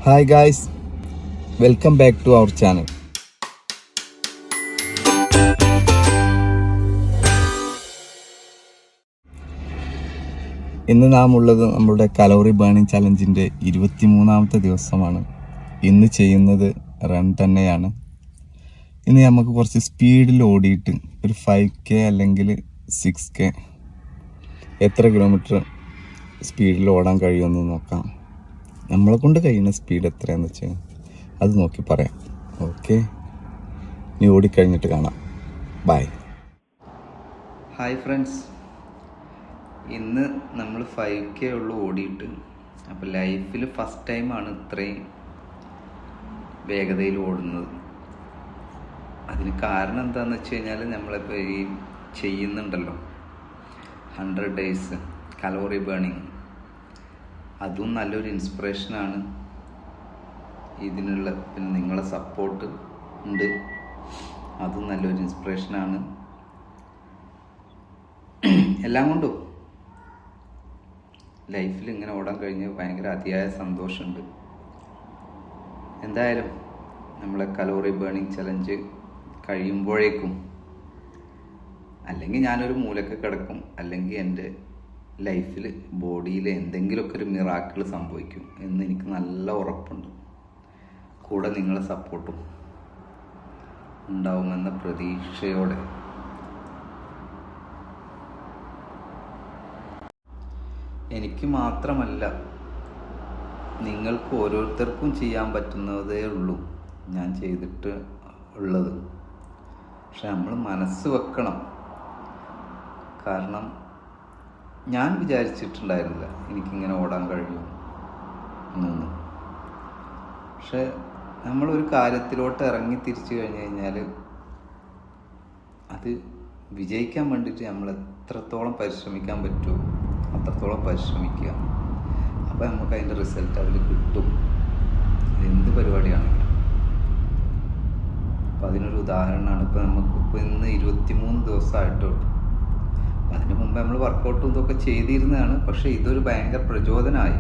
Hi guys, welcome back to our channel. ഇന്ന് നാം ഉള്ളത് നമ്മുടെ കലോറി ബേണിംഗ് ചലഞ്ചിൻ്റെ 23ാമത്തെ ദിവസമാണ്. ഇന്ന് ചെയ്യുന്നത് റൺ തന്നെയാണ്. ഇന്ന് നമുക്ക് കുറച്ച് സ്പീഡിൽ ഓടിയിട്ട് ഒരു 5K അല്ലെങ്കിൽ 6K എത്ര കിലോമീറ്റർ സ്പീഡിൽ ഓടാൻ കഴിയുമെന്ന് നോക്കാം. നമ്മളെ കൊണ്ട് കഴിയുന്ന സ്പീഡ് എത്രയാണെന്ന് വെച്ചാൽ അത് നോക്കി പറയാം. ഓക്കെ, ഇനി ഓടിക്കഴിഞ്ഞിട്ട് കാണാം. ബൈ. ഹായ് ഫ്രണ്ട്സ്, ഇന്ന് നമ്മൾ 5K ഉള്ളു ഓടിയിട്ട്. അപ്പോൾ ലൈഫിൽ ഫസ്റ്റ് ടൈമാണ് ഇത്രയും വേഗതയിൽ ഓടുന്നത്. അതിന് കാരണം എന്താണെന്ന് വെച്ച് കഴിഞ്ഞാൽ നമ്മളിപ്പോൾ ഈ ചെയ്യുന്നുണ്ടല്ലോ 100 days കലോറി ബേണിങ്, അതും നല്ലൊരു ഇൻസ്പിറേഷനാണ്. ഇതിനുള്ള പിന്നെ നിങ്ങളെ സപ്പോർട്ട് ഉണ്ട്, അതും നല്ലൊരു ഇൻസ്പിറേഷനാണ്. എല്ലാം കൊണ്ടും ലൈഫിൽ ഇങ്ങനെ ഓടാൻ കഴിഞ്ഞ് ഭയങ്കര അതിയായ സന്തോഷമുണ്ട്. എന്തായാലും നമ്മളെ കലോറി ബേണിംഗ് ചലഞ്ച് കഴിയുമ്പോഴേക്കും അല്ലെങ്കിൽ ഞാനൊരു മൂലക്ക് കിടക്കും, അല്ലെങ്കിൽ എൻ്റെ ലൈഫിൽ ബോഡിയിൽ എന്തെങ്കിലുമൊക്കെ ഒരു മിറാക്കിൾ സംഭവിക്കും എന്ന് എനിക്ക് നല്ല ഉറപ്പുണ്ട്. കൂടെ നിങ്ങളെ സപ്പോർട്ടും ഉണ്ടാവുമെന്ന പ്രതീക്ഷയോടെ എനിക്ക് മാത്രമല്ല, നിങ്ങൾക്ക് ഓരോരുത്തർക്കും ചെയ്യാൻ പറ്റുന്നതേ ഉള്ളൂ ഞാൻ ചെയ്തിട്ട് ഉള്ളത്. പക്ഷെ നമ്മൾ മനസ്സ് വെക്കണം. കാരണം ഞാൻ വിചാരിച്ചിട്ടുണ്ടായിരുന്നില്ല എനിക്കിങ്ങനെ ഓടാൻ കഴിയും എന്നൊന്നും. പക്ഷെ നമ്മളൊരു കാര്യത്തിലോട്ട് ഇറങ്ങി തിരിച്ചു കഴിഞ്ഞ് കഴിഞ്ഞാൽ അത് വിജയിക്കാൻ വേണ്ടിയിട്ട് നമ്മൾ എത്രത്തോളം പരിശ്രമിക്കാൻ പറ്റുമോ അത്രത്തോളം പരിശ്രമിക്കുക. അപ്പോൾ നമുക്ക് അതിൻ്റെ റിസൾട്ട് അതിൽ കിട്ടും, എന്ത് പരിപാടിയാണെങ്കിലും. അപ്പോൾ അതിനൊരു ഉദാഹരണമാണ്. ഇപ്പോൾ നമുക്കിപ്പോൾ ഇന്ന് 23 ദിവസമായിട്ടുള്ളൂ. അതിന് മുമ്പ് നമ്മൾ വർക്കൗട്ടും ഇതൊക്കെ ചെയ്തിരുന്നതാണ്. പക്ഷേ ഇതൊരു ഭയങ്കര പ്രചോദനമായി.